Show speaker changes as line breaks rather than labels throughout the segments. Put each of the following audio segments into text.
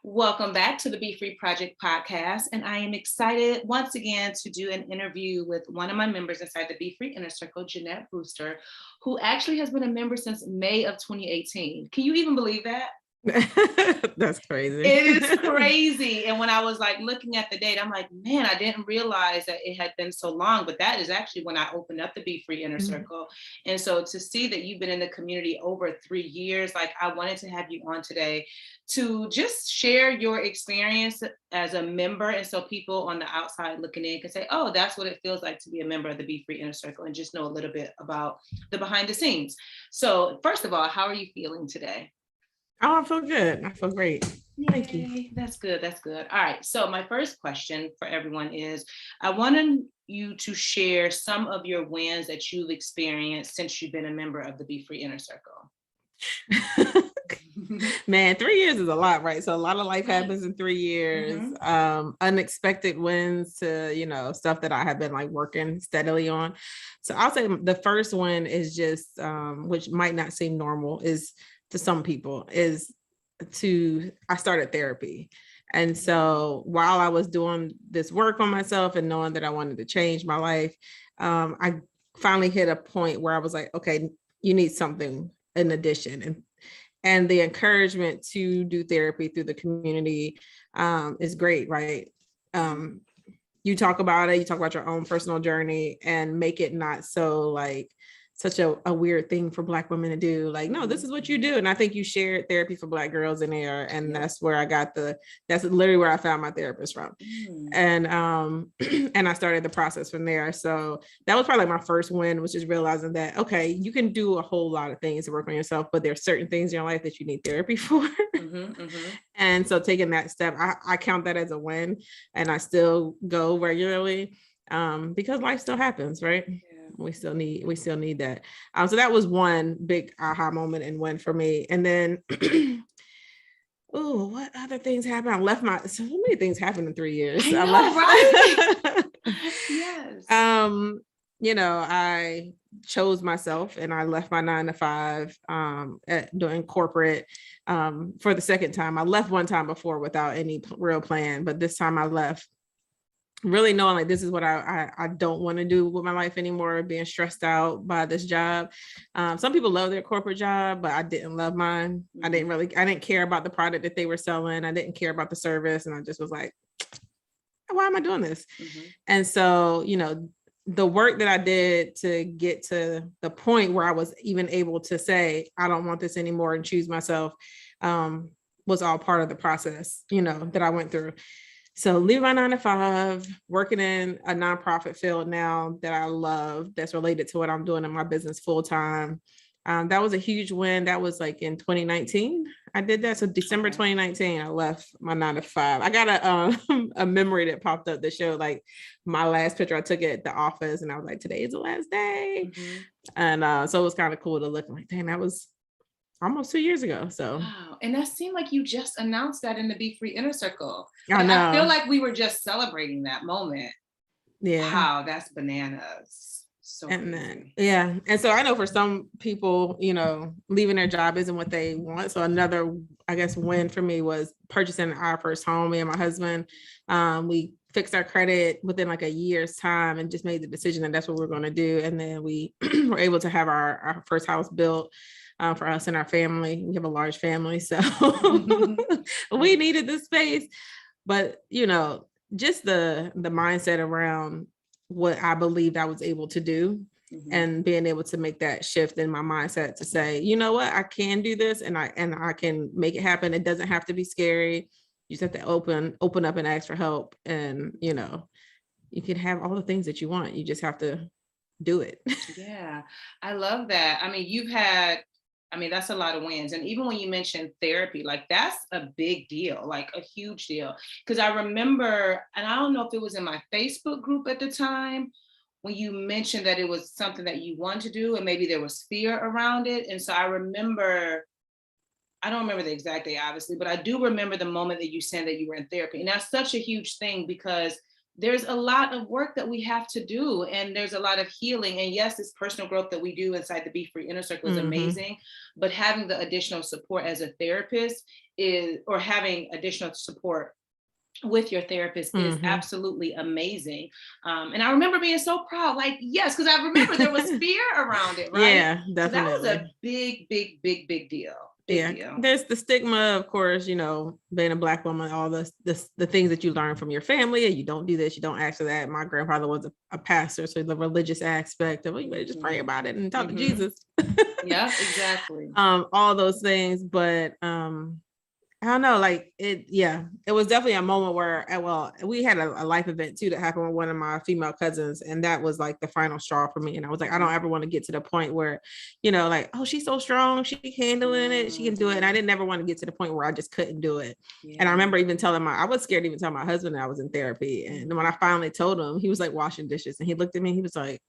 Welcome back to the BeFree Project podcast. And I am excited once again to do an interview with one of my members inside the BeFree Inner Circle, Jeanette Brewster, who actually has been a member since May of 2018. Can you even believe that?
That's crazy.
It is crazy. And when I was like looking at the date, I'm like, man, I didn't realize that it had been so long. But that is actually when I opened up the BeFree Inner Circle. And so to see that you've been in the community over 3 years, like I wanted to have you on today to just share your experience as a member. And so people on the outside looking in can say, oh, that's what it feels like to be a member of the BeFree Inner Circle, and just know a little bit about the behind the scenes. So first of all, how are you feeling today?
Oh, I feel good. I feel great. Thank you.
That's good. That's good. All right. So my first question for everyone is, I wanted you to share some of your wins that you've experienced since you've been a member of the BeFree Inner Circle.
Man, 3 years is a lot, right? So a lot of life happens in 3 years. Unexpected wins to, stuff that I have been like working steadily on. So I'll say the first one is just, which might not seem normal, is to some people, I started therapy. And so while I was doing this work on myself and knowing that I wanted to change my life, I finally hit a point where I was like, okay, you need something in addition. And the encouragement to do therapy through the community is great, right? You talk about it, you talk about your own personal journey and make it not so like such a weird thing for Black women to do. Like, no, this is what you do. And I think you shared therapy for Black girls in there. And that's where I got that's literally where I found my therapist from. And and I started the process from there. So that was probably my first win, was just realizing that, okay, you can do a whole lot of things to work on yourself, but there's certain things in your life that you need therapy for. And so taking that step, I count that as a win, and I still go regularly because life still happens, right? We still need that. So that was one big aha moment and win for me. And then, what other things happened? So many things happened in 3 years.
I know, right? Yes.
I chose myself and I left my 9-to-5 doing corporate for the second time. I left one time before without any real plan, but this time I left really knowing like this is what I don't want to do with my life anymore, being stressed out by this job. Some people love their corporate job, but I didn't love mine. I didn't care about the product that they were selling. I didn't care about the service. And I just was like, why am I doing this? And so, the work that I did to get to the point where I was even able to say, I don't want this anymore and choose myself, was all part of the process, that I went through. So leaving my 9-to-5, working in a nonprofit field now that I love, that's related to what I'm doing in my business full time. That was a huge win. That was like in 2019. I did that. So December 2019, I left my 9-to-5. I got a memory that popped up that showed like my last picture I took at the office, and I was like, today is the last day. And so it was kind of cool to look like, dang, that was almost 2 years ago. So
wow. And that seemed like you just announced that in the BeFree Inner Circle.
I know.
I feel like we were just celebrating that moment.
Yeah.
Wow, that's bananas. So
and then, and so I know for some people, leaving their job isn't what they want. So another, I guess, win for me was purchasing our first home. Me and my husband, we fixed our credit within like a year's time and just made the decision that that's what we're going to do. And then we were able to have our first house built. For us and our family. We have a large family, so we needed this space. But just the mindset around what I believed I was able to do, and being able to make that shift in my mindset to say, you know what, I can do this, and I can make it happen. It doesn't have to be scary. You just have to open up and ask for help, and you can have all the things that you want. You just have to do it.
Yeah, I love that. I mean, that's a lot of wins. And even when you mentioned therapy, like that's a big deal, like a huge deal. Because I remember, and I don't know if it was in my Facebook group at the time, when you mentioned that it was something that you wanted to do, and maybe there was fear around it. And so I don't remember the exact day, obviously, but I do remember the moment that you said that you were in therapy. And that's such a huge thing, because there's a lot of work that we have to do, and there's a lot of healing. And yes, this personal growth that we do inside the BeFree Inner Circle is amazing, but having the additional support as a therapist or having additional support with your therapist is absolutely amazing. And I remember being so proud, like, yes, because I remember there was fear around it, right?
Yeah, definitely.
So that was a big deal. Deal.
There's the stigma, of course, you know, being a Black woman, all the things that you learn from your family, and you don't do this, you don't ask for that. My grandfather was a pastor, so the religious aspect of, well, you better just pray about it and talk to Jesus.
Yeah, exactly.
All those things, but I don't know, like it was definitely a moment where, well, we had a life event too that happened with one of my female cousins, and that was like the final straw for me. And I was like, I don't ever want to get to the point where, you know, like, oh, she's so strong, she's handling it, she can do it. And I didn't ever want to get to the point where I just couldn't do it. And I remember even I was scared to even tell my husband that I was in therapy. And when I finally told him, he was like washing dishes, and he looked at me, he was like,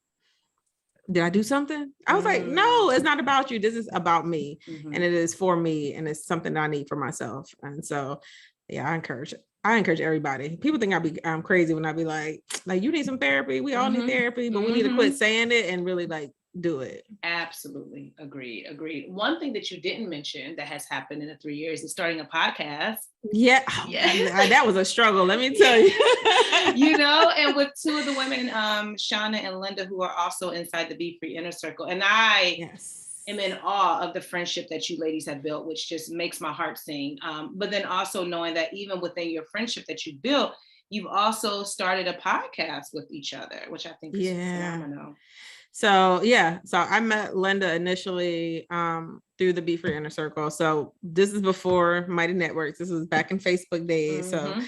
did I do something? I was like, no, it's not about you. This is about me. And it is for me. And it's something that I need for myself. And so, yeah, I encourage everybody. People think I'm crazy when I be like, you need some therapy. We all need therapy, but we need to quit saying it and really like do it.
Absolutely. Agreed. One thing that you didn't mention that has happened in the 3 years is starting a podcast.
Yeah. That was a struggle, let me tell you.
You know, and with two of the women, Shauna and Linda, who are also inside the BeFree Inner Circle. And I am in awe of the friendship that you ladies have built, which just makes my heart sing. But then also knowing that even within your friendship that you built, you've also started a podcast with each other, which I think is phenomenal.
So I met Linda initially through the BeFree Inner Circle. So this is before Mighty Networks. This was back in Facebook days. So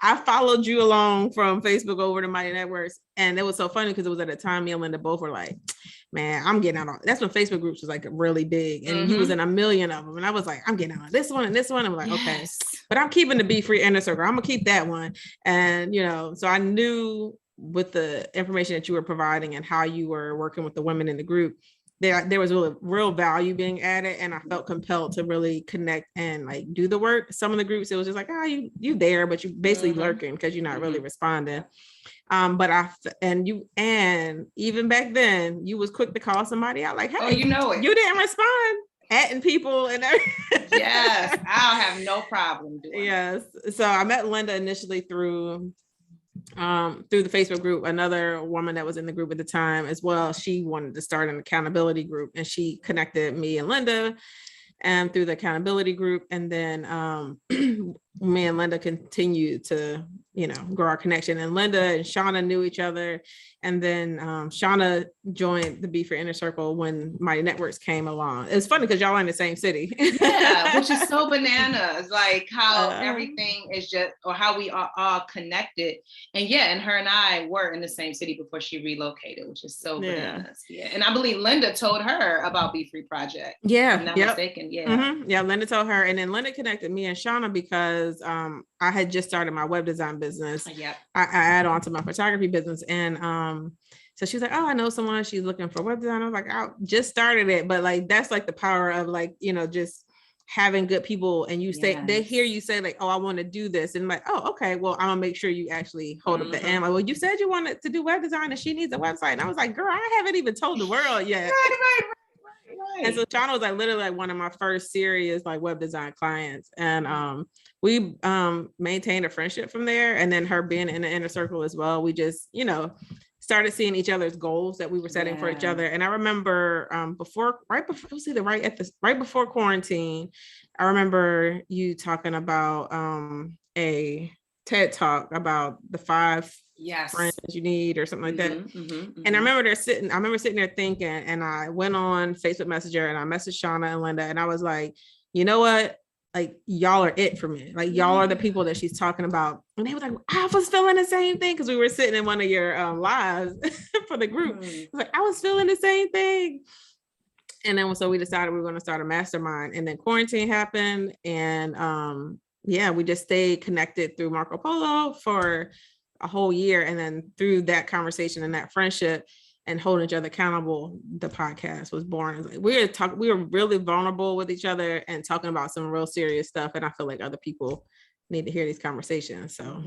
I followed you along from Facebook over to Mighty Networks. And it was so funny because it was at a time me and Linda both were like, man, I'm getting out on, that's when Facebook groups was like really big, and you was in a million of them. And I was like, I'm getting on this one and this one. I'm like, okay, but I'm keeping the BeFree Inner Circle. I'm gonna keep that one. And, you know, so I knew with the information that you were providing and how you were working with the women in the group, there was really real value being added, and I felt compelled to really connect and like do the work. Some of the groups, it was just like, you there, but you basically lurking because you're not really responding. But even back then, you was quick to call somebody out, like, hey, you didn't respond, adding people and everything.
Yes, I'll have no problem doing
yes. So I met Linda initially through the Facebook group. Another woman that was in the group at the time as well, she wanted to start an accountability group, and she connected me and Linda and through the accountability group. And then me and Linda continued to, you know, grow our connection. And Linda and Shauna knew each other. And then Shauna joined the BeFree Inner Circle when Mighty Networks came along. It's funny because y'all are in the same city.
Yeah, which is so bananas, like how everything is just, or how we are all connected. And her and I were in the same city before she relocated, which is so bananas. Yeah. And I believe Linda told her about BeFree Project.
Yeah.
If I'm not mistaken. Yeah.
Yeah, Linda told her. And then Linda connected me and Shauna because I had just started my web design business. I add on to my photography business. And so she's like, oh, I know someone, she's looking for web design. I was like, I just started it. But like, that's like the power of like, you know, just having good people, and you say, they hear you say like, oh, I want to do this. And like, oh, okay, well, I'm gonna make sure you actually hold up the end. Like, well, you said you wanted to do web design and she needs a website. And I was like, girl, I haven't even told the world yet. Right. And so Shauna was like literally like one of my first serious like web design clients. And we maintained a friendship from there. And then her being in the inner circle as well, we just, you know, started seeing each other's goals that we were setting for each other. And I remember right before quarantine, I remember you talking about a TED talk about the 5 friends you need or something like that. And I remember sitting there thinking, and I went on Facebook Messenger and I messaged Shauna and Linda, and I was like, you know what? Like, y'all are it for me. Like, y'all are the people that she's talking about. And they were like, I was feeling the same thing. Cause we were sitting in one of your lives for the group. Like, I was feeling the same thing. And then so we decided we were going to start a mastermind, and then quarantine happened. And we just stayed connected through Marco Polo for a whole year. And then through that conversation and that friendship and holding each other accountable, the podcast was born. Like, we were really vulnerable with each other and talking about some real serious stuff. And I feel like other people need to hear these conversations. So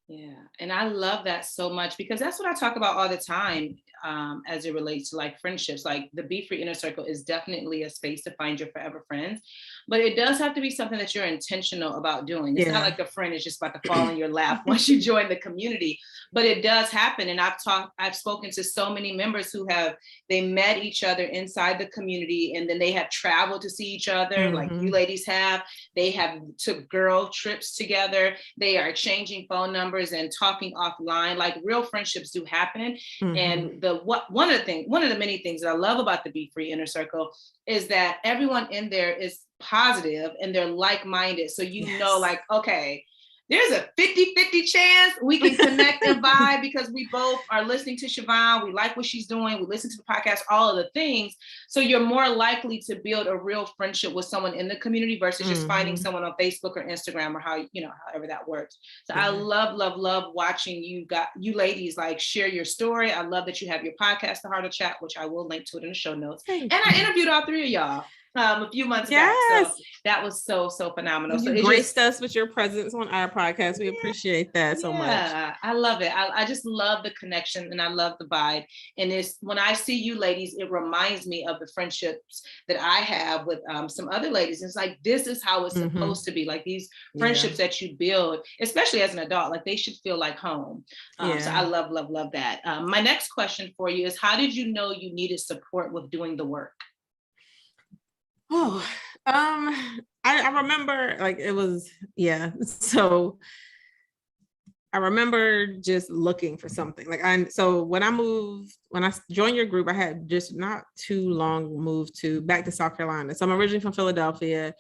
Yeah. And I love that so much because that's what I talk about all the time, as it relates to like friendships. Like the BeFree Inner Circle is definitely a space to find your forever friends, but it does have to be something that you're intentional about doing. It's not
Yeah.
like a friend is just about to fall in your lap once you join the community, but it does happen. And I've spoken to so many members who they met each other inside the community and then they have traveled to see each other, like you ladies have. They have took girl trips together. They are exchanging phone numbers and talking offline. Like real friendships do happen. And one of the many things that I love about the BeFree Inner Circle is that everyone in there is positive and they're like-minded. So you know, like, okay, there's a 50-50 chance we can connect and vibe because we both are listening to Siobhan. We like what she's doing. We listen to the podcast, all of the things. So you're more likely to build a real friendship with someone in the community versus just finding someone on Facebook or Instagram or however that works. So I love, love, love watching you ladies like share your story. I love that you have your podcast, The Heart of Chat, which I will link to it in the show notes. And I interviewed all three of y'all a few months back. So that was so phenomenal.
You graced us with your presence on our podcast. We appreciate that so much.
Yeah, I love it. I just love the connection and I love the vibe. And it's when I see you ladies, it reminds me of the friendships that I have with some other ladies. It's like, this is how it's supposed to be. Like these friendships that you build, especially as an adult, like they should feel like home. So I love, love, love that. My next question for you is, how did you know you needed support with doing the work?
Oh, I remember like it was, so I remember just looking for something like when I joined your group, I had just not too long moved back to South Carolina. So I'm originally from Philadelphia.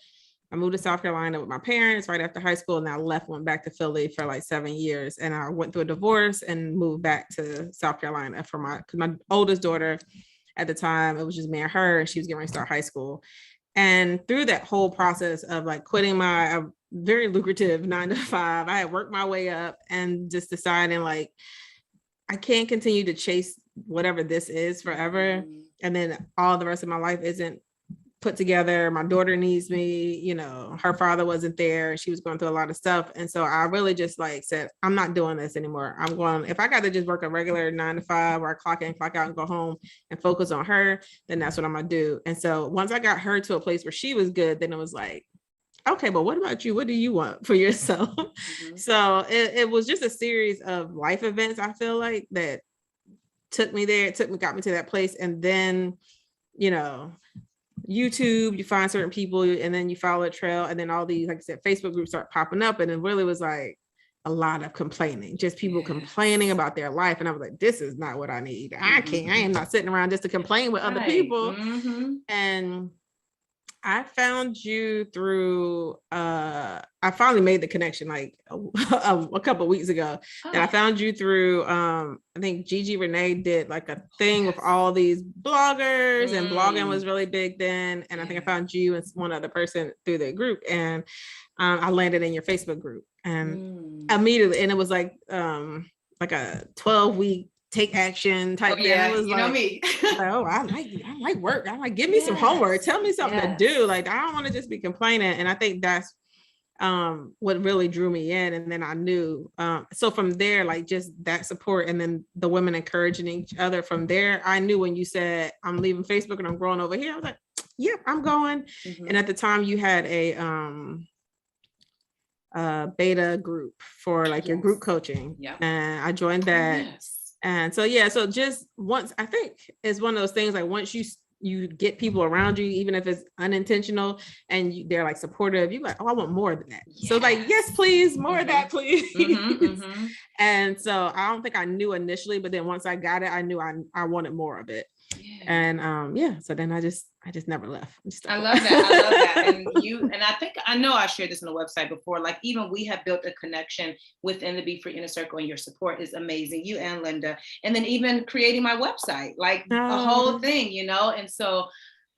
I moved to South Carolina with my parents right after high school, and I went back to Philly for like 7 years. And I went through a divorce and moved back to South Carolina because my oldest daughter at the time, it was just me and her, and she was getting ready to start high school. And through that whole process of like quitting my very lucrative 9-to-5, I had worked my way up and just deciding like, I can't continue to chase whatever this is forever. And then all the rest of my life isn't put together. My daughter needs me, her father wasn't there. She was going through a lot of stuff. And so I really just like said, I'm not doing this anymore. If I got to just work a regular 9-to-5 or I clock in, clock out and go home and focus on her, then that's what I'm going to do. And so once I got her to a place where she was good, then it was like, okay, but what about you? What do you want for yourself? So it was just a series of life events, I feel like, that took me there. Got me to that place. And then, YouTube, you find certain people and then you follow a trail, and then all these, like I said, Facebook groups start popping up, and it really was like a lot of complaining, just people complaining about their life. And I was like, this is not what I need. I am not sitting around just to complain with other people. And I found you through, I finally made the connection like a couple of weeks ago. And I found you through, I think Gigi Renee did like a thing with all these bloggers, and blogging was really big then. And I think I found you and one other person through the group, and I landed in your Facebook group, and immediately, and it was like a 12-week take action type thing. It was
know me.
I like work. I'm like, give me some homework. Tell me something to do. Like, I don't want to just be complaining. And I think that's what really drew me in. And then I knew, so from there, like just that support, and then the women encouraging each other from there, I knew when you said, I'm leaving Facebook and I'm growing over here, I was like, yep, I'm going. And at the time you had a beta group for like your group coaching. And I joined that. And so, so just once, I think it's one of those things, like once you get people around you, even if it's unintentional, and they're like supportive, you're like, oh, I want more than that. So like, yes, please, more of that, please. And so I don't think I knew initially, but then once I got it, I knew I wanted more of it. And so then I just never left.
I love that. And I think, I know I shared this on the website before, like even we have built a connection within the BeFree Inner Circle, and your support is amazing, you and Linda. And then even creating my website, like a whole thing, and so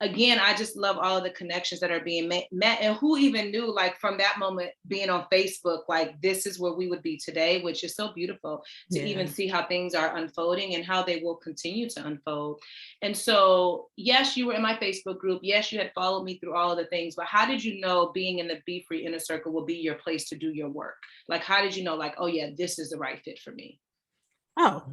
again, I just love all of the connections that are being met, and who even knew, like from that moment being on Facebook, like this is where we would be today, which is so beautiful to even see how things are unfolding and how they will continue to unfold. And so, yes, you were in my Facebook group. Yes, you had followed me through all of the things, but how did you know being in the BeFree Inner Circle will be your place to do your work? Like, how did you know, like, oh yeah, this is the right fit for me?
Oh,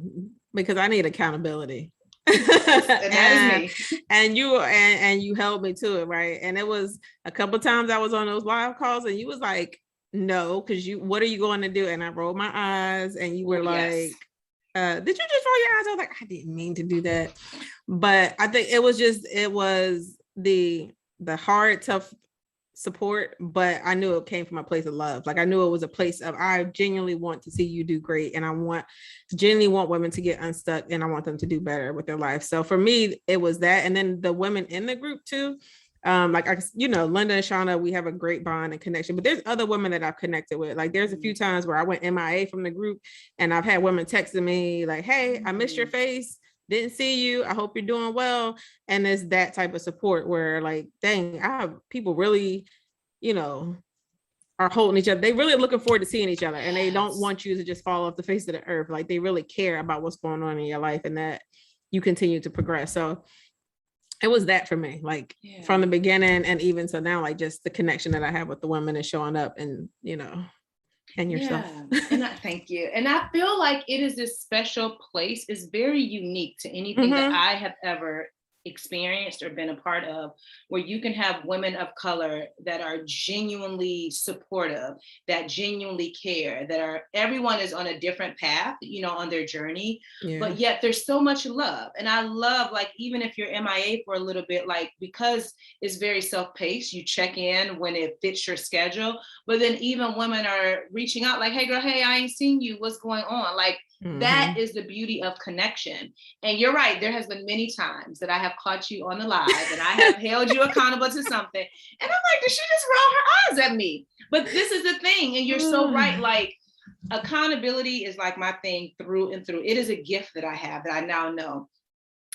because I need accountability.
And that is me.
And you held me to it, right? And it was a couple times I was on those live calls and you was like, no, because what are you going to do? And I rolled my eyes and you were like, did you just roll your eyes? I was like, I didn't mean to do that. But I think it was the hard, tough support, but I knew it came from a place of love. Like I knew it was a place of, I genuinely want to see you do great. And I genuinely want women to get unstuck and I want them to do better with their life. So for me, it was that. And then the women in the group too, like Linda and Shauna, we have a great bond and connection, but there's other women that I've connected with. Like there's a few times where I went MIA from the group and I've had women texting me like, hey, I missed your face. Didn't see you. I hope you're doing well. And it's that type of support where like, dang, I have people really, are holding each other. They really looking forward to seeing each other and they don't want you to just fall off the face of the earth. Like they really care about what's going on in your life and that you continue to progress. So it was that for me, like from the beginning and even so now, like just the connection that I have with the women and showing up and, and yourself.
And thank you. And I feel like it is this special place. It's very unique to anything that I have ever experienced or been a part of, where you can have women of color that are genuinely supportive, that genuinely care, everyone is on a different path, on their journey, but yet there's so much love. And I love, like, even if you're MIA for a little bit, like, because it's very self-paced, you check in when it fits your schedule, but then even women are reaching out like, hey girl, hey, I ain't seen you, what's going on? Like, that is the beauty of connection. And you're right, there has been many times that I have caught you on the live and I have held you accountable to something. And I'm like, did she just roll her eyes at me? But this is the thing. And you're so right. Like, accountability is like my thing through and through. It is a gift that I have that I now know.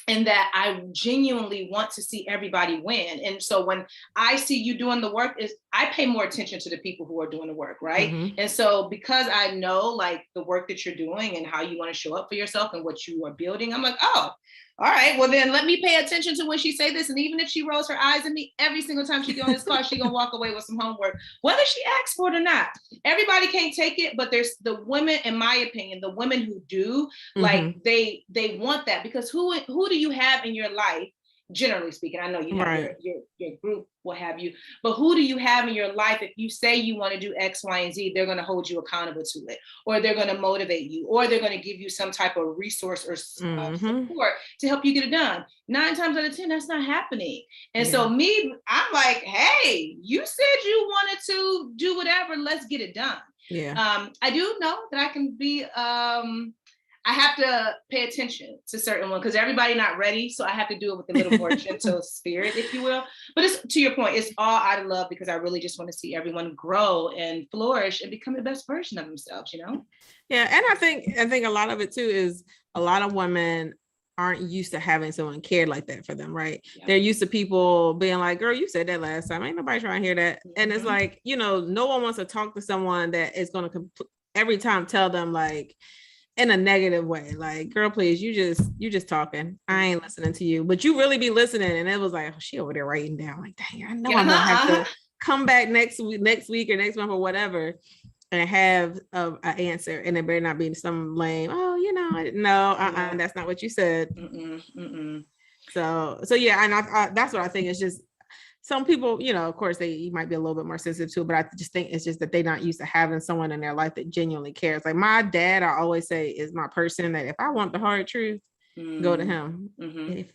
And that I genuinely want to see everybody win. And so when I see you doing the work, I pay more attention to the people who are doing the work, right? And so because I know like the work that you're doing and how you want to show up for yourself and what you are building, I'm like, oh, all right, well then let me pay attention to when she say this. And even if she rolls her eyes at me, every single time she get on this car, she gonna walk away with some homework, whether she asks for it or not. Everybody can't take it, but there's the women, in my opinion, the women who do, like they want that, because who do you have in your life, generally speaking? I know you have your group, what have you, but who do you have in your life? If you say you want to do X, Y, and Z, they're going to hold you accountable to it, or they're going to motivate you, or they're going to give you some type of resource or support to help you get it done. 9 times out of 10, that's not happening. And so I'm like, hey, you said you wanted to do whatever, let's get it done. I do know that I can be I have to pay attention to certain ones because everybody not ready. So I have to do it with a little more gentle spirit, if you will. But it's, to your point, it's all out of love, because I really just want to see everyone grow and flourish and become the best version of themselves,
Yeah. And I think a lot of it too is a lot of women aren't used to having someone cared like that for them, right? They're used to people being like, girl, you said that last time. Ain't nobody trying to hear that. And it's like, no one wants to talk to someone that is going to every time tell them like, in a negative way, like, girl, please, you just talking. I ain't listening to you, but you really be listening. And it was like, oh, she over there writing down, like, dang, I know I'm gonna have to come back next week or next month or whatever and have an answer. And it better not be some lame, oh, I didn't know. That's not what you said. So yeah, and I that's what I think. It's just some people, of course, you might be a little bit more sensitive to it, but I just think it's just that they're not used to having someone in their life that genuinely cares. Like my dad, I always say, is my person that if I want the hard truth, go to him.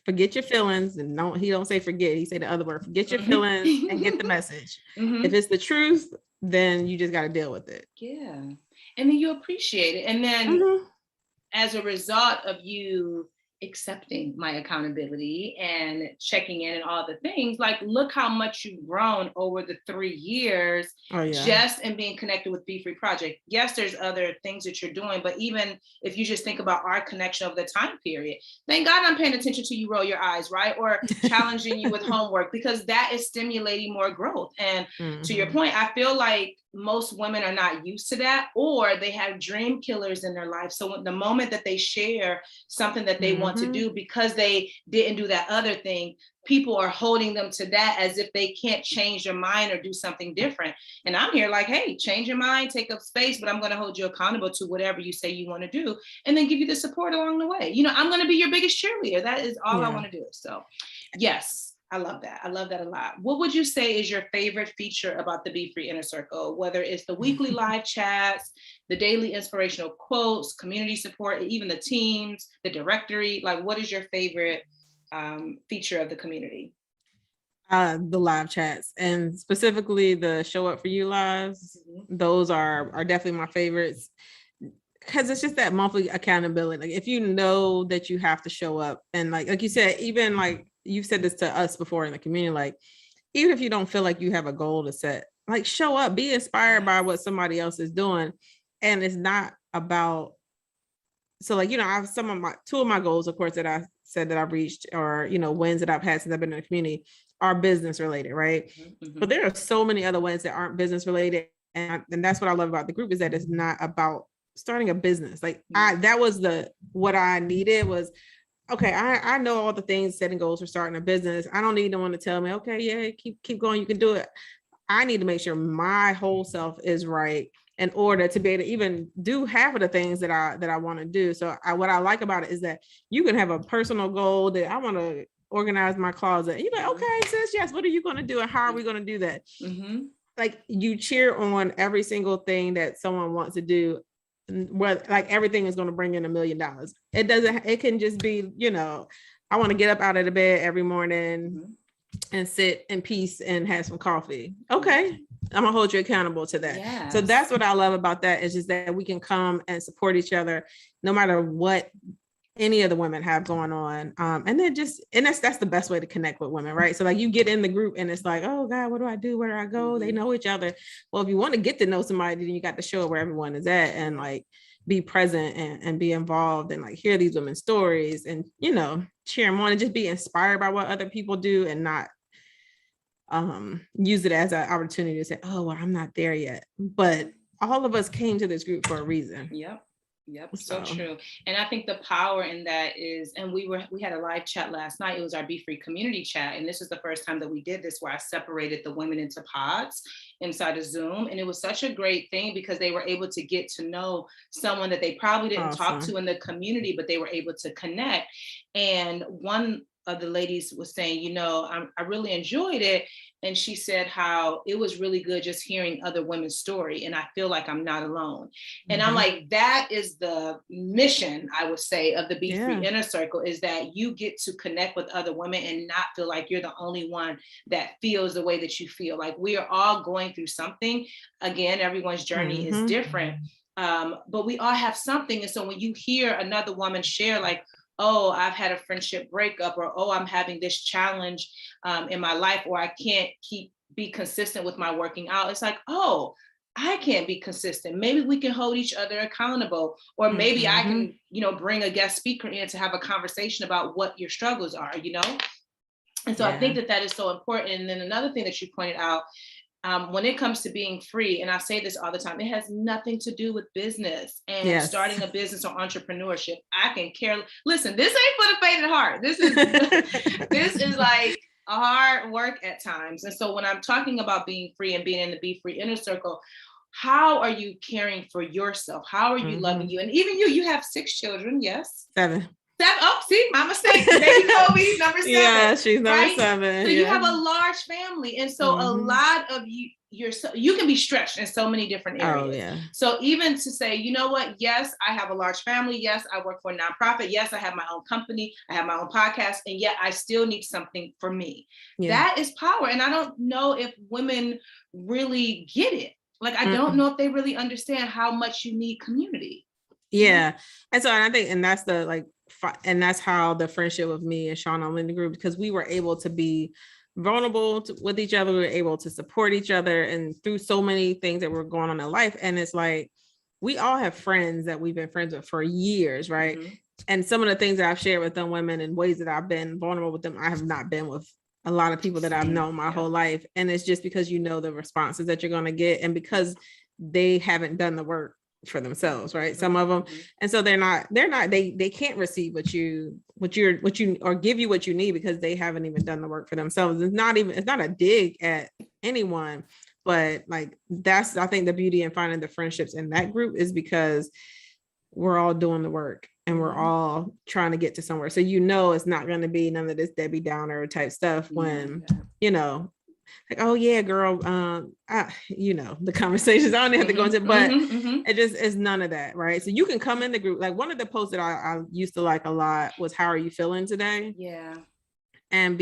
Forget your feelings, and he don't say forget. He say the other word, forget your feelings and get the message. If it's the truth, then you just got to deal with it.
Yeah. And then you appreciate it. And then as a result of you accepting my accountability and checking in and all the things, like, look how much you've grown over the 3 years just in being connected with BeFree Project. Yes, there's other things that you're doing, but even if you just think about our connection over the time period, thank God I'm paying attention to you roll your eyes, right? Or challenging you with homework, because that is stimulating more growth. And to your point, I feel like most women are not used to that, or they have dream killers in their life. So the moment that they share something that they want to do because they didn't do that other thing, people are holding them to that as if they can't change their mind or do something different. And I'm here like, hey, change your mind, take up space, but I'm going to hold you accountable to whatever you say you want to do, and then give you the support along the way. You know, I'm going to be your biggest cheerleader. That is all I want to do. So yes, I love that. I love that a lot. What would you say is your favorite feature about the BeFree Inner Circle? Whether it's the weekly live chats, the daily inspirational quotes, community support, even the teams, the directory, like, what is your favorite feature of the community?
The live chats, and specifically the show up for you lives. Those are definitely my favorites, because it's just that monthly accountability. Like, if you know that you have to show up, and like you said, even like you've said this to us before in the community, like, even if you don't feel like you have a goal to set, like, show up, be inspired by what somebody else is doing. And it's not about, so like, you know, I have two of my goals, of course, that I said that I've reached, or, you know, wins that I've had since I've been in the community, are business related, right? But there are so many other wins that aren't business related. And that's what I love about the group, is that it's not about starting a business. Like, that was what I needed was, okay, I know all the things, setting goals for starting a business. I don't need no one to tell me, okay, yeah, keep going, you can do it. I need to make sure my whole self is right in order to be able to even do half of the things that I want to do. So what I like about it is that you can have a personal goal that I want to organize my closet. And you're like, okay, sis, yes, what are you going to do? And how are we going to do that? Like, you cheer on every single thing that someone wants to do. Where like everything is going to bring in $1 million. It can just be, you know, I want to get up out of the bed every morning and sit in peace and have some coffee. Okay, I'm gonna hold you accountable to that. Yes. So that's what I love about that, is just that we can come and support each other no matter what any of the women have going on. And then that's the best way to connect with women, right? So like, you get in the group and it's like, oh God, what do I do? Where do I go? They know each other. Well, if you want to get to know somebody, then you got to show up where everyone is at, and like, be present and be involved, and like, hear these women's stories, and, you know, cheer them on, and just be inspired by what other people do, and not use it as an opportunity to say, oh, well, I'm not there yet. But all of us came to this group for a reason.
Yep. So true. And I think the power in that is, and we had a live chat last night. It was our BeFree community chat. And this is the first time that we did this, where I separated the women into pods inside of Zoom. And it was such a great thing, because they were able to get to know someone that they probably didn't talk to in the community, but they were able to connect. And one of the ladies was saying, you know, I really enjoyed it. And she said how it was really good just hearing other women's story. And I feel like I'm not alone. And I'm like, that is the mission, I would say, of the BeFree Inner Circle, is that you get to connect with other women and not feel like you're the only one that feels the way that you feel. Like, we are all going through something. Again, everyone's journey is different. But we all have something. And so when you hear another woman share, like, oh, I've had a friendship breakup, or, oh, I'm having this challenge in my life, or I can't be consistent with my working out. It's like, oh, I can't be consistent. Maybe we can hold each other accountable, or maybe I can, you know, bring a guest speaker in to have a conversation about what your struggles are, you know? And so I think that is so important. And then another thing that you pointed out, when it comes to being free, and I say this all the time, it has nothing to do with business and starting a business or entrepreneurship. I can care. Listen, this ain't for the faint of heart. This is like hard work at times. And so when I'm talking about being free and being in the BeFree Inner Circle, how are you caring for yourself? How are you loving you? And even you have 6 children, yes?
7.
Oh, see, my mistake. Baby Kobe, number 7.
Yeah, she's number 7.
So you have a large family. And so a lot of you can be stretched in so many different areas. So even to say, you know what? Yes, I have a large family. Yes, I work for a nonprofit. Yes, I have my own company. I have my own podcast. And yet I still need something for me. That is power. And I don't know if women really get it. Like, I don't know if they really understand how much you need community.
Yeah. And so, and I think, and that's the like, and that's how the friendship with me and Shauna in the group, because we were able to be vulnerable with each other. We were able to support each other and through so many things that were going on in life. And it's like, we all have friends that we've been friends with for years, right? Mm-hmm. And some of the things that I've shared with them women and ways that I've been vulnerable with them, I have not been with a lot of people that I've known my whole life. And it's just because you know the responses that you're going to get, and because they haven't done the work for themselves, right? Some of them. And so they can't receive what you or give you what you need, because they haven't even done the work for themselves. It's not a dig at anyone, but like, that's, I think, the beauty in finding the friendships in that group is because we're all doing the work and we're all trying to get to somewhere. So, it's not going to be none of this Debbie Downer type stuff when, like, oh yeah, girl, the conversations, I don't even have to go into, but it just is none of that, right? So you can come in the group. Like, one of the posts that I used to like a lot was, how are you feeling today?
Yeah.
And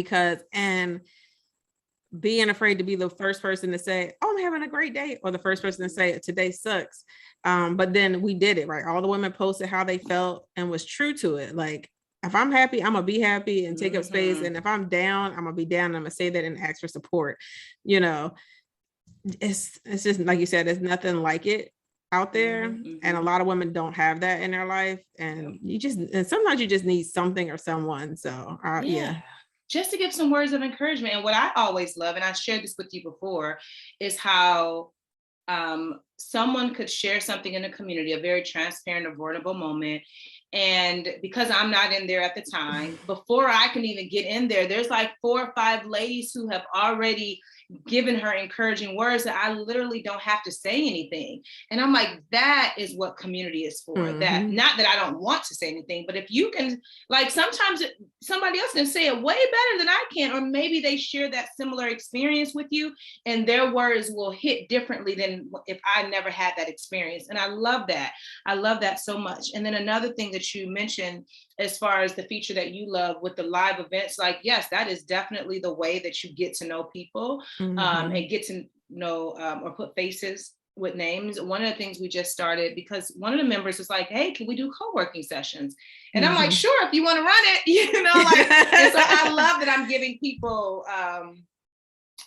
being afraid to be the first person to say, oh, I'm having a great day, or the first person to say, today sucks. But then we did it, right? All the women posted how they felt and was true to it. Like, if I'm happy, I'm gonna be happy and take up space. And if I'm down, I'm gonna be down. And I'm gonna say that and ask for support. It's just like you said, there's nothing like it out there. And a lot of women don't have that in their life. And sometimes you just need something or someone. So yeah.
Just to give some words of encouragement. And what I always love, and I shared this with you before, is how someone could share something in the community, a very transparent or vulnerable moment. And because I'm not in there at the time, before I can even get in there, there's like 4 or 5 ladies who have already given her encouraging words that I literally don't have to say anything. And I'm like, that is what community is for. That, not that I don't want to say anything, but if you can, like, sometimes somebody else can say it way better than I can, or maybe they share that similar experience with you and their words will hit differently than if I never had that experience. And I love that. I love that so much. And then another thing that you mentioned, as far as the feature that you love with the live events, like, yes, that is definitely the way that you get to know people. And get to know or put faces with names. One of the things we just started, because one of the members was like, hey, can we do co-working sessions? And I'm like, sure, if you want to run it, like, and so I love that I'm giving people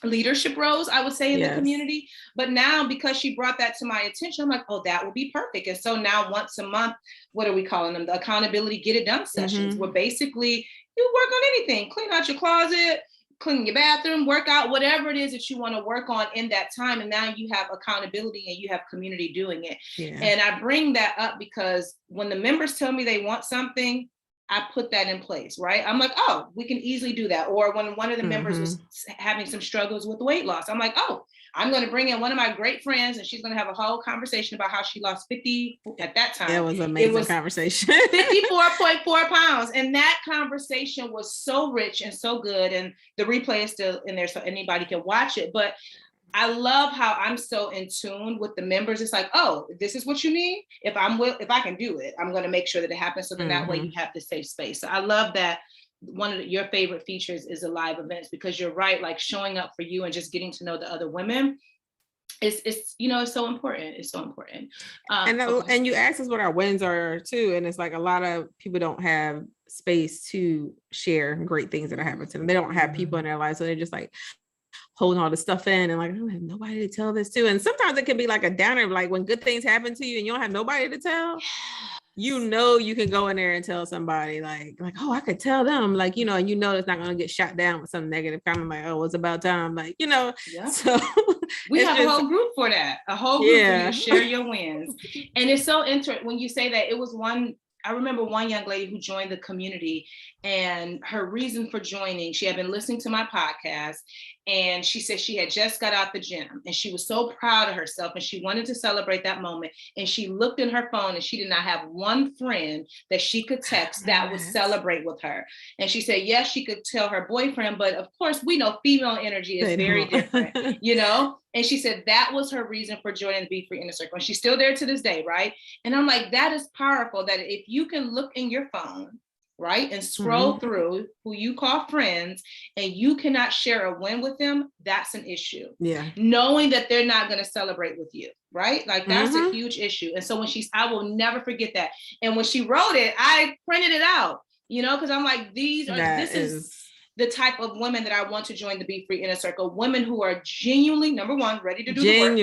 leadership roles, I would say, in the community. But now, because she brought that to my attention, I'm like, oh, that would be perfect. And so now once a month, what are we calling them? The accountability get it done sessions, where basically you work on anything, clean out your closet, clean your bathroom, work out, whatever it is that you want to work on in that time. And now you have accountability and you have community doing it. And I bring that up because when the members tell me they want something, I put that in place, right? I'm like, oh, we can easily do that. Or when one of the members was having some struggles with weight loss, I'm like, oh, I'm going to bring in one of my great friends and she's going to have a whole conversation about how she lost 50 at that time.
It was amazing. It was conversation.
54.4 pounds. And that conversation was so rich and so good. And the replay is still in there so anybody can watch it. But I love how I'm so in tune with the members. It's like, oh, this is what you need. If I can do it, I'm going to make sure that it happens. So then that way you have the safe space. So I love that. One of your favorite features is the live events, because you're right, like showing up for you and just getting to know the other women. It's so important. It's so important.
And you asked us what our wins are too. And it's like a lot of people don't have space to share great things that are happening to them. They don't have people in their lives. So they're just like holding all the stuff in and like, I don't have nobody to tell this to. And sometimes it can be like a downer, like when good things happen to you and you don't have nobody to tell. You can go in there and tell somebody like, oh, I could tell them, like, and it's not going to get shot down with some negative comment, like, oh, it's about time. Like, so
we have a whole group for that, a whole group for you to share your wins. And it's so interesting when you say that. It was I remember one young lady who joined the community, and her reason for joining, she had been listening to my podcast, and she said she had just got out the gym and she was so proud of herself and she wanted to celebrate that moment. And she looked in her phone and she did not have one friend that she could text that would celebrate with her. And she said, yes, she could tell her boyfriend, but of course we know female energy is very different, And she said that was her reason for joining the BeFree Inner Circle. And she's still there to this day, right? And I'm like, that is powerful, that if you can look in your phone right? And scroll through who you call friends, and you cannot share a win with them, that's an issue.
Yeah.
Knowing that they're not going to celebrate with you, right? Like that's a huge issue. And so when I will never forget that. And when she wrote it, I printed it out, you know, because I'm like, this is the type of women that I want to join the BeFree Inner Circle. Women who are genuinely, number one, ready to do the work.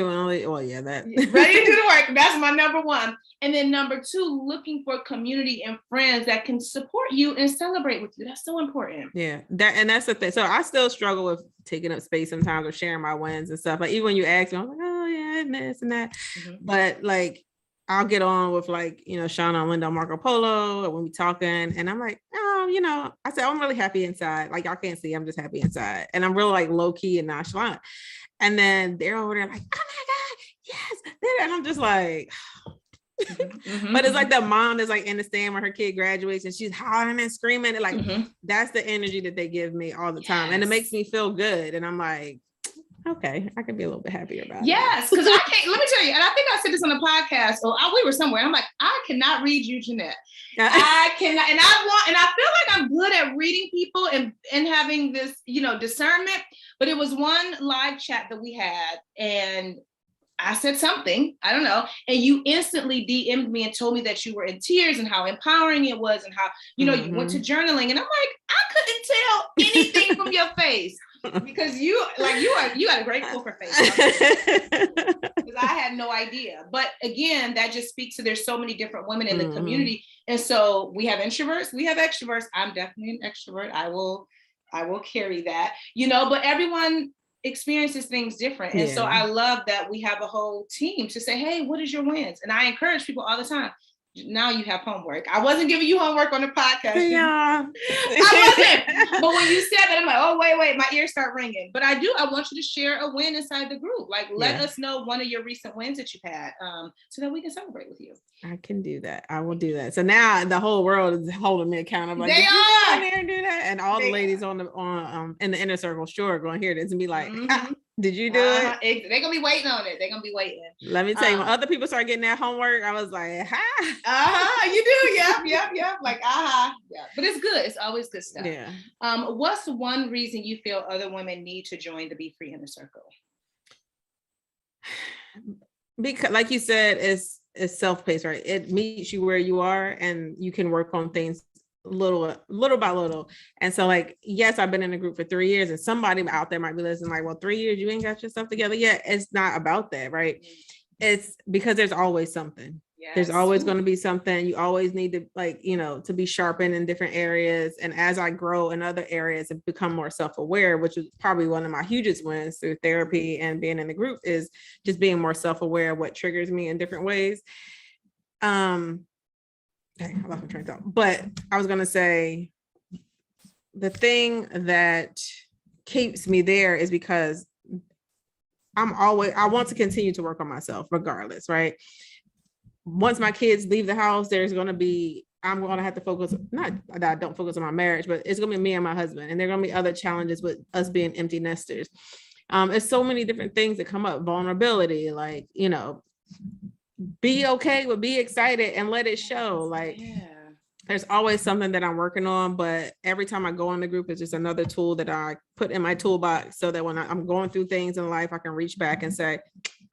Well, yeah, that.
Ready to do the work. That's my number one. And then number two, looking for community and friends that can support you and celebrate with you. That's so important.
Yeah, that's the thing. So I still struggle with taking up space sometimes or sharing my wins and stuff. Like even when you ask me, I'm like, oh yeah, and this and that. But like, I'll get on with like, you know, Shauna and Linda, Marco Polo, when we talking, and I'm like, oh, you know, I said, I'm really happy inside. Like y'all can't see, I'm just happy inside. And I'm real like low key and nonchalant. And then they're over there like, oh my God, yes. And I'm just like, but it's like the mom is like in the stand when her kid graduates and she's hollering and screaming. And like, that's the energy that they give me all the time. And it makes me feel good. And I'm like, okay, I can be a little bit happier about it.
Yes, because I can't, let me tell you, and I think I said this on the podcast, or we were somewhere, and I'm like, I cannot read you, Jeanette. I cannot, and I feel like I'm good at reading people and having this, you know, discernment, but it was one live chat that we had, and I said something, I don't know, and you instantly DM'd me and told me that you were in tears and how empowering it was and how, you know, you went to journaling, and I'm like, I couldn't tell anything from your face. Because you got a great poker face. Because I had no idea. But again, that just speaks to there's so many different women in the community. And so we have introverts, we have extroverts. I'm definitely an extrovert. I will carry that, you know, but everyone experiences things different. And so I love that we have a whole team to say, hey, what is your wins? And I encourage people all the time. Now you have homework. I wasn't giving you homework on the podcast.
Yeah.
I wasn't. But when you said that, I'm like, oh, wait, my ears start ringing. But I want you to share a win inside the group. Like, let us know one of your recent wins that you've had, so that we can celebrate with you.
I can do that. I will do that. So now the whole world is holding me accountable. Like,
they are.
There and do that. And all the ladies on in the inner circle, sure, going to hear this and be like, did you do it?
They're gonna be waiting on it. They're gonna be waiting.
Let me tell you, when other people start getting that homework, I was like,
you do, yep. Like, yeah. But it's good. It's always good stuff.
Yeah.
What's one reason you feel other women need to join the BeFree Inner Circle?
Because, like you said, it's self-paced, right? It meets you where you are, and you can work on things little by little. And so like, yes, I've been in a group for 3 years, and somebody out there might be listening like, well, 3 years, you ain't got your stuff together yet. It's not about that, right? It's because there's always something. There's always going to be something. You always need to, like, you know, to be sharpened in different areas. And as I grow in other areas and become more self-aware, which is probably one of my hugest wins through therapy and being in the group, is just being more self-aware of what triggers me in different ways. I lost my train of thought. But I was going to say the thing that keeps me there is because I want to continue to work on myself regardless, right? Once my kids leave the house, I'm going to have to focus, not that I don't focus on my marriage, but it's going to be me and my husband. And there are going to be other challenges with us being empty nesters. It's so many different things that come up, vulnerability, like, you know, be okay with, be excited and let it show. Like, there's always something that I'm working on, but every time I go in the group, it's just another tool that I put in my toolbox so that when I'm going through things in life, I can reach back and say,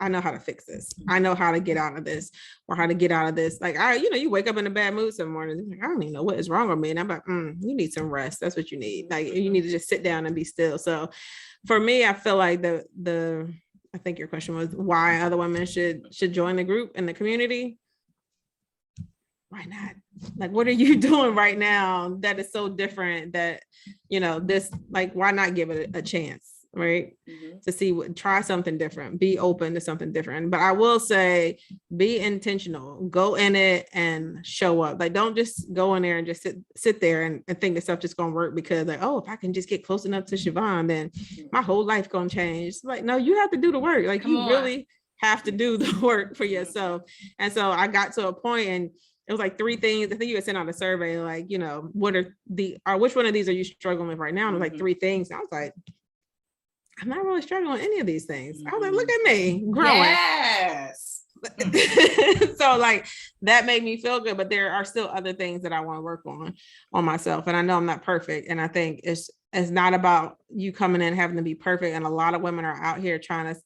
I know how to fix this. I know how to get out of this, or how to get out of this. Like, you wake up in a bad mood some mornings, like, I don't even know what is wrong with me. And I'm like, you need some rest. That's what you need. Like, you need to just sit down and be still. So for me, I feel like I think your question was why other women should join the group and the community. Why not? Like, what are you doing right now that is so different that, you know, this, like, why not give it a chance, right? To try something different, be open to something different. But I will say, be intentional, go in it and show up. Like, don't just go in there and just sit there and think that stuff just gonna work because, like, oh, if I can just get close enough to Siobhan, then my whole life gonna change. Like, no, you have to do the work. Like, you really have to do the work for yourself. And so I got to a point, and it was like 3 things. I think you had sent out a survey, like, you know, which one of these are you struggling with right now? And it was like 3 things. And I was like, I'm not really struggling with any of these things. I was like, look at me growing.
Yes.
So like that made me feel good, but there are still other things that I want to work on myself. And I know I'm not perfect. And I think it's not about you coming in having to be perfect. And a lot of women are out here trying to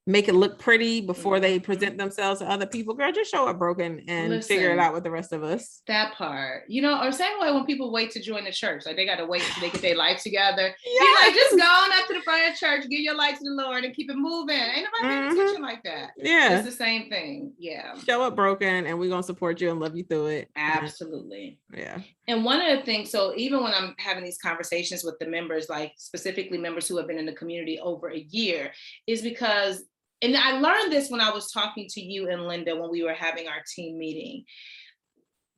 make it look pretty before they present themselves to other people. Girl, just show up broken and figure it out with the rest of us.
That part, you know, or same way when people wait to join the church, like they got to wait until they get their life together. You're like, just go on up to the front of the church, give your life to the Lord and keep it moving. Ain't nobody paying attention like that.
Yeah.
It's the same thing. Yeah.
Show up broken and we're going to support you and love you through it.
Absolutely.
Yeah.
And one of the things, so even when I'm having these conversations with the members, like specifically members who have been in the community over a year, is because, and I learned this when I was talking to you and Linda when we were having our team meeting.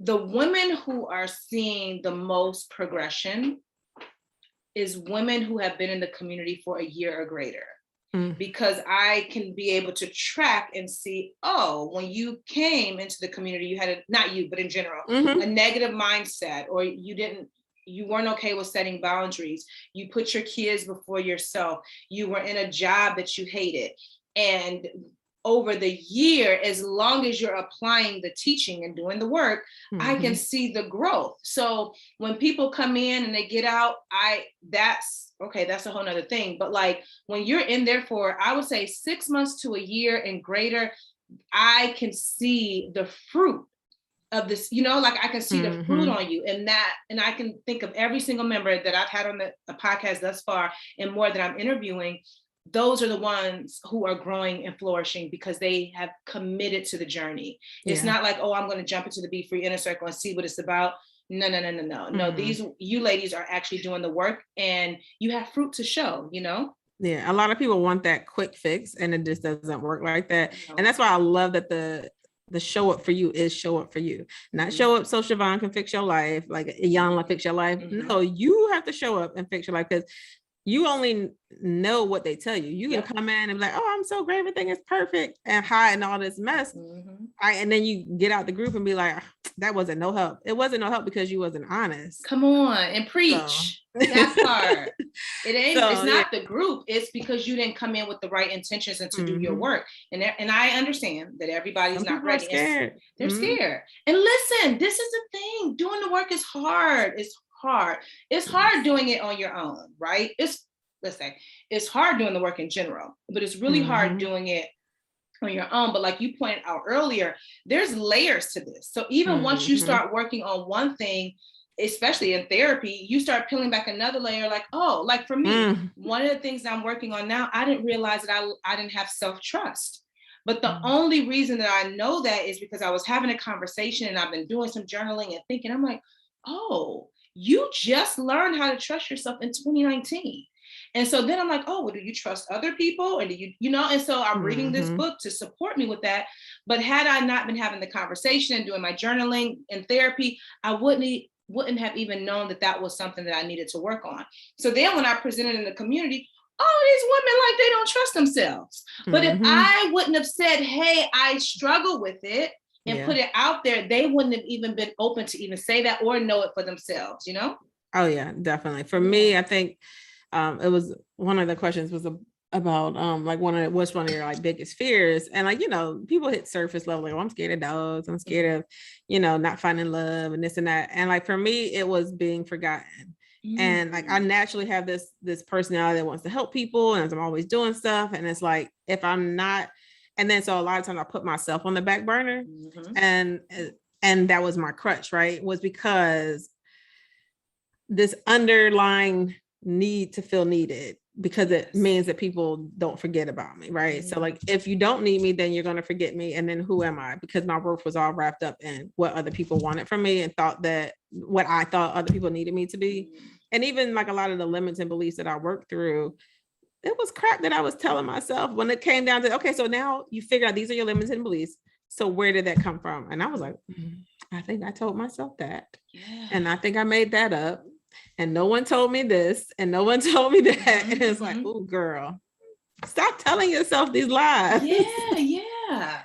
The women who are seeing the most progression is women who have been in the community for a year or greater. Because I can be able to track and see, oh, when you came into the community, you had not you, but in general, a negative mindset, or you weren't okay with setting boundaries. You put your kids before yourself. You were in a job that you hated. And over the year, as long as you're applying the teaching and doing the work, I can see the growth. So when people come in and they get out, that's a whole nother thing. But like when you're in there for, I would say 6 months to a year and greater, I can see the fruit of this, you know, like I can see the fruit on you, and I can think of every single member that I've had on the podcast thus far and more that I'm interviewing. Those are the ones who are growing and flourishing because they have committed to the journey. It's not like, oh, I'm going to jump into the BeFree Inner Circle and see what it's about. No. No, you ladies are actually doing the work and you have fruit to show, you know?
Yeah. A lot of people want that quick fix and it just doesn't work like that. No. And that's why I love that the show up for you is show up for you, not show up so Siobhan can fix your life, like Iyanla fix your life. No, you have to show up and fix your life, because you only know what they tell you. You can come in and be like, oh, I'm so great, everything is perfect, and hide in all this mess. And then you get out the group and be like, that wasn't no help. It wasn't no help because you wasn't honest.
Come on and preach. That part. It's not the group. It's because you didn't come in with the right intentions and to do your work. And I understand that everybody's not ready.
Scared.
They're scared. And listen, this is the thing. Doing the work is hard. It's hard doing it on your own, right? It's hard doing the work in general, but it's really hard doing it on your own. But like you pointed out earlier, there's layers to this. So even once you start working on one thing, especially in therapy, you start peeling back another layer, like, oh, like for me, one of the things I'm working on now, I didn't realize that I didn't have self-trust. But the only reason that I know that is because I was having a conversation and I've been doing some journaling and thinking, I'm like, oh, you just learned how to trust yourself in 2019. And so then I'm like, oh, well, do you trust other people? Or do you know? And so I'm reading this book to support me with that. But had I not been having the conversation and doing my journaling and therapy, I wouldn't have even known that was something that I needed to work on. So then when I presented in the community, these women, like, they don't trust themselves. But if I wouldn't have said, hey, I struggle with it, and put it out there, they wouldn't have even been open to even say that or know it for themselves, you know?
Oh yeah, definitely. For me, I think it was one of the questions was about like what's one of your like biggest fears, and like, you know, people hit surface level like, oh, I'm scared of dogs, I'm scared of, you know, not finding love and this and that, and like for me it was being forgotten. And like I naturally have this personality that wants to help people, and I'm always doing stuff, and it's like if I'm not. And then so a lot of times I put myself on the back burner, and that was my crutch, right? Was because this underlying need to feel needed, because it means that people don't forget about me, right? So like if you don't need me, then you're going to forget me. And then who am I? Because my worth was all wrapped up in what other people wanted from me and thought that what I thought other people needed me to be. And even like a lot of the limits and beliefs that I worked through, it was crap that I was telling myself when it came down to, okay, so now you figure out these are your limits and beliefs. So where did that come from? And I was like, I think I told myself that. Yeah. And I think I made that up. And no one told me this and no one told me that. And it's like, oh, girl, stop telling yourself these lies.
Yeah.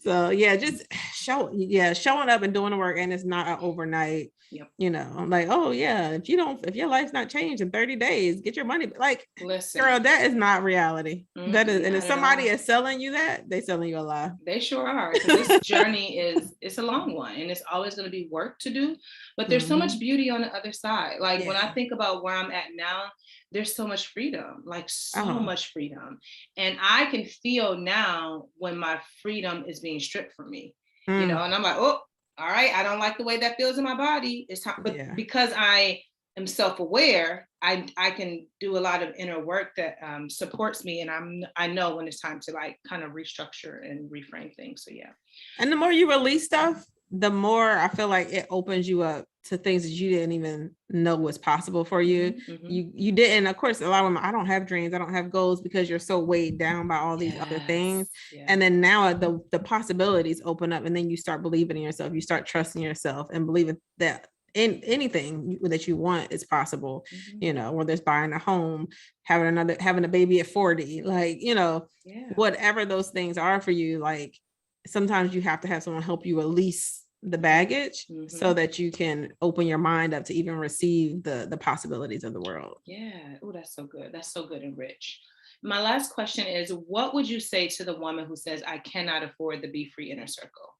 So yeah, just showing up and doing the work, and it's not an overnight.
Yep.
You know, like, oh yeah, if your life's not changed in 30 days, get your money. Like,
listen,
girl, that is not reality. That is, and if somebody
is
selling you that, they selling you a lie.
They sure are. This journey it's a long one, and it's always going to be work to do, but there's so much beauty on the other side. Like when I think about where I'm at now, there's so much freedom, like so much freedom. And I can feel now when my freedom is being stripped from me, you know, and I'm like, oh, all right, I don't like the way that feels in my body. It's time, but because I am self-aware, I can do a lot of inner work that supports me, and I know when it's time to like kind of restructure and reframe things. So yeah.
And the more you release stuff, the more I feel like it opens you up to things that you didn't even know was possible for you. You didn't, of course, a lot of women, I don't have dreams, I don't have goals, because you're so weighed down by all these other things. And then now the possibilities open up, and then you start believing in yourself, you start trusting yourself and believing that in anything that you want is possible, you know, whether it's buying a home, having a baby at 40, like, you know, whatever those things are for you, like sometimes you have to have someone help you release the baggage so that you can open your mind up to even receive the possibilities of the world.
Yeah. Oh, that's so good. That's so good and rich. My last question is, what would you say to the woman who says, I cannot afford the BeFree Inner Circle?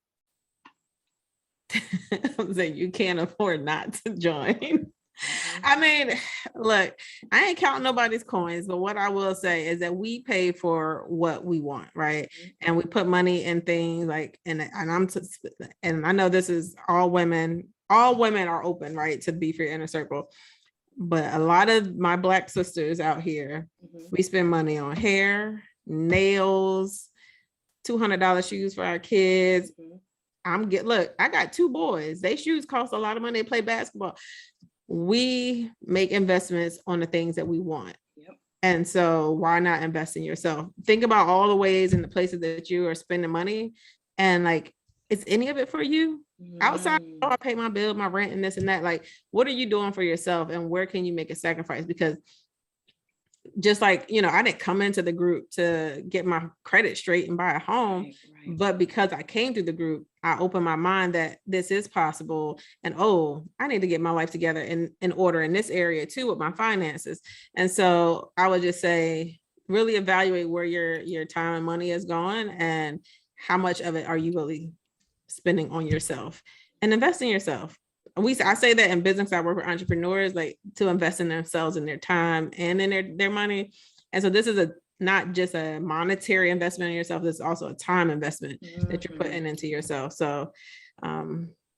I'm saying you can't afford not to join. I mean, look, I ain't counting nobody's coins, but what I will say is that we pay for what we want, right? And we put money in things like, and I know this is all women are open, right, to BeFree Inner Circle. But a lot of my Black sisters out here, we spend money on hair, nails, $200 shoes for our kids. Look, I got 2 boys. They shoes cost a lot of money. They play basketball. We make investments on the things that we want. And so why not invest in yourself? Think about all the ways and the places that you are spending money, and like, is any of it for you? Outside, I pay my bill, my rent, and this and that. Like, what are you doing for yourself, and where can you make a sacrifice? Because just like, you know, I didn't come into the group to get my credit straight and buy a home, but because I came through the group, I opened my mind that this is possible. And, I need to get my life together in order in this area too, with my finances. And so I would just say, really evaluate where your time and money is going, and how much of it are you really spending on yourself, and invest in yourself. I say that in business. I work with entrepreneurs, like, to invest in themselves and their time and in their money. And so this is not just a monetary investment in yourself. This is also a time investment that you're putting into yourself. So,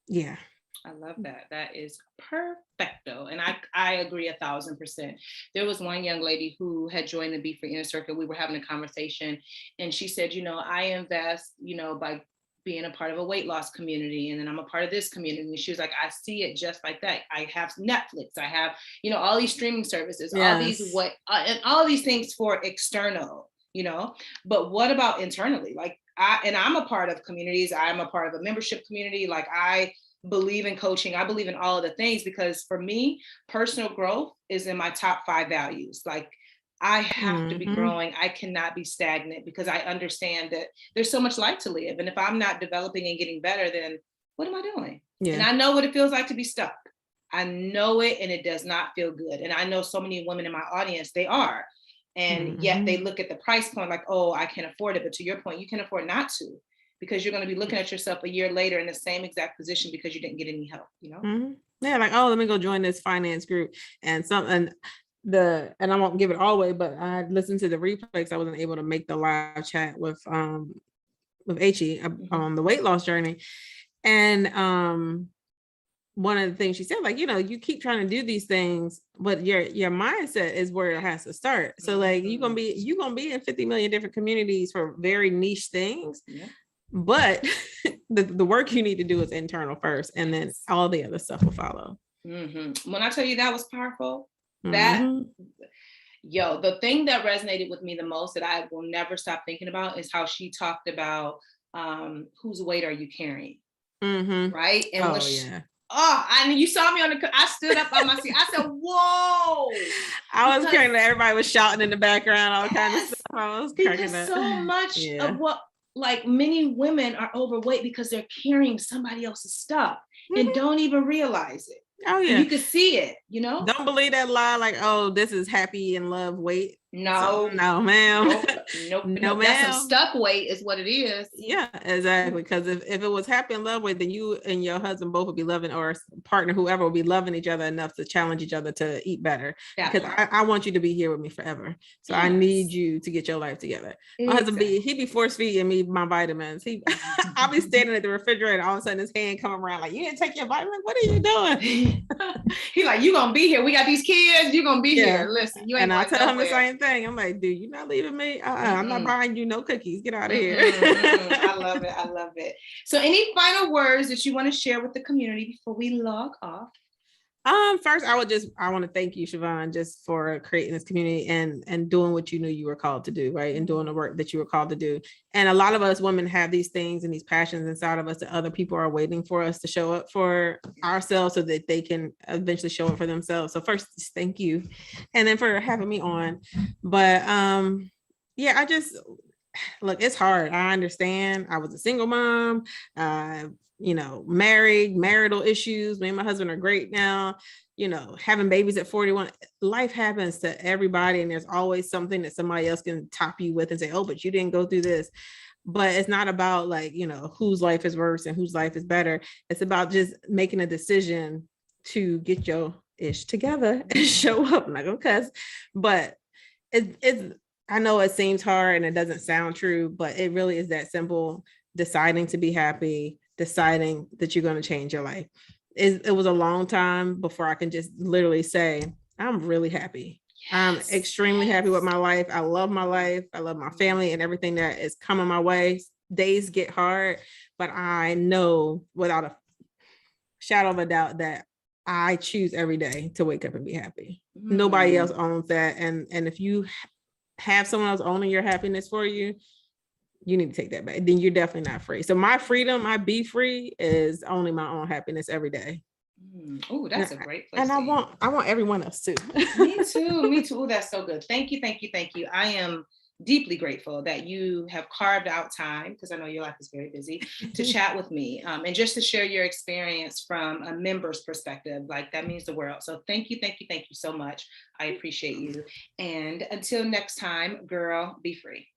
yeah.
I love that. That is perfecto. And I agree 1,000%. There was one young lady who had joined the BeFree Inner Circle. We were having a conversation, and she said, you know, I invest, you know, by being a part of a weight loss community, and then I'm a part of this community. And she was like, I see it just like that. I have Netflix, I have, you know, all these streaming services, all these and all these things for external, you know, but what about internally? Like, I'm a part of communities. I'm a part of a membership community. Like, I believe in coaching. I believe in all of the things, because for me, personal growth is in my top 5 values. Like, I have to be growing. I cannot be stagnant, because I understand that there's so much life to live. And if I'm not developing and getting better, then what am I doing? And I know what it feels like to be stuck. I know it, and it does not feel good. And I know so many women in my audience, they are. And yet they look at the price point like, oh, I can't afford it. But to your point, you can afford not to, because you're going to be looking at yourself a year later in the same exact position because you didn't get any help, you know?
Yeah, like, let me go join this finance group. And I won't give it all away, but I listened to the replays. I wasn't able to make the live chat with H.E. on the weight loss journey. And one of the things she said, like, you know, you keep trying to do these things, but your mindset is where it has to start. So like, you're gonna be in 50 million different communities for very niche things. But the work you need to do is internal first, and then all the other stuff will follow.
When I tell you that was powerful, the thing that resonated with me the most, that I will never stop thinking about, is how she talked about whose weight are you carrying, right? And I mean, you saw me I stood up on my seat. I said, whoa.
I was carrying, everybody was shouting in the background, all kinds of stuff. I was cracking up.
So much of what like many women are overweight because they're carrying somebody else's stuff and don't even realize it.
Oh yeah.
And you can see it, you know?
Don't believe that lie like, oh, this is happy and love weight.
No.
No, ma'am.
Nope.
No,
That's some
ma'am.
stuck weight is what it is.
Yeah, exactly. Because if it was happy and love weight, then you and your husband both would be loving, or partner, whoever, would be loving each other enough to challenge each other to eat better. Because I want you to be here with me forever. So I need you to get your life together. My husband he be force feeding me my vitamins. I'll be standing at the refrigerator, all of a sudden his hand come around like, you didn't take your vitamin? What are you doing?
He like, you gonna be here. We got these kids, you gonna be here. Listen, you ain't.
And I tell him the same thing. I'm like, dude, you're not leaving me. I'm not buying you no cookies. Get out of here.
I love it. I love it. So any final words that you want to share with the community before we log off?
First, I want to thank you, Siobhan, just for creating this community and doing what you knew you were called to do, right? And doing the work that you were called to do. And a lot of us women have these things and these passions inside of us that other people are waiting for us to show up for ourselves so that they can eventually show up for themselves. So first, thank you. And then for having me on. But I just, look, it's hard. I understand. I was a single mom, marital issues. Me and my husband are great now, having babies at 41. Life happens to everybody. And there's always something that somebody else can top you with and say, oh, but you didn't go through this. But it's not about like, whose life is worse and whose life is better. It's about just making a decision to get your ish together and show up. I'm not gonna cuss, but it's I know it seems hard and it doesn't sound true, but it really is that simple. Deciding to be happy, deciding that you're going to change your life. It was a long time before I can just literally say, I'm really happy. Yes. I'm extremely happy with my life. I love my life. I love my family and everything that is coming my way. Days get hard, but I know without a shadow of a doubt that I choose every day to wake up and be happy. Nobody else owns that. And if you have someone else owning your happiness for you, you need to take that back. Then you're definitely not free. So my freedom, my be free, is owning my own happiness every day.
Oh, that's a great place.
And I want everyone else too.
Me too. Oh, that's so good. Thank you. I am deeply grateful that you have carved out time, because I know your life is very busy, to chat with me and just to share your experience from a member's perspective. Like, that means the world. So thank you so much. I appreciate you. And until next time, girl, be free.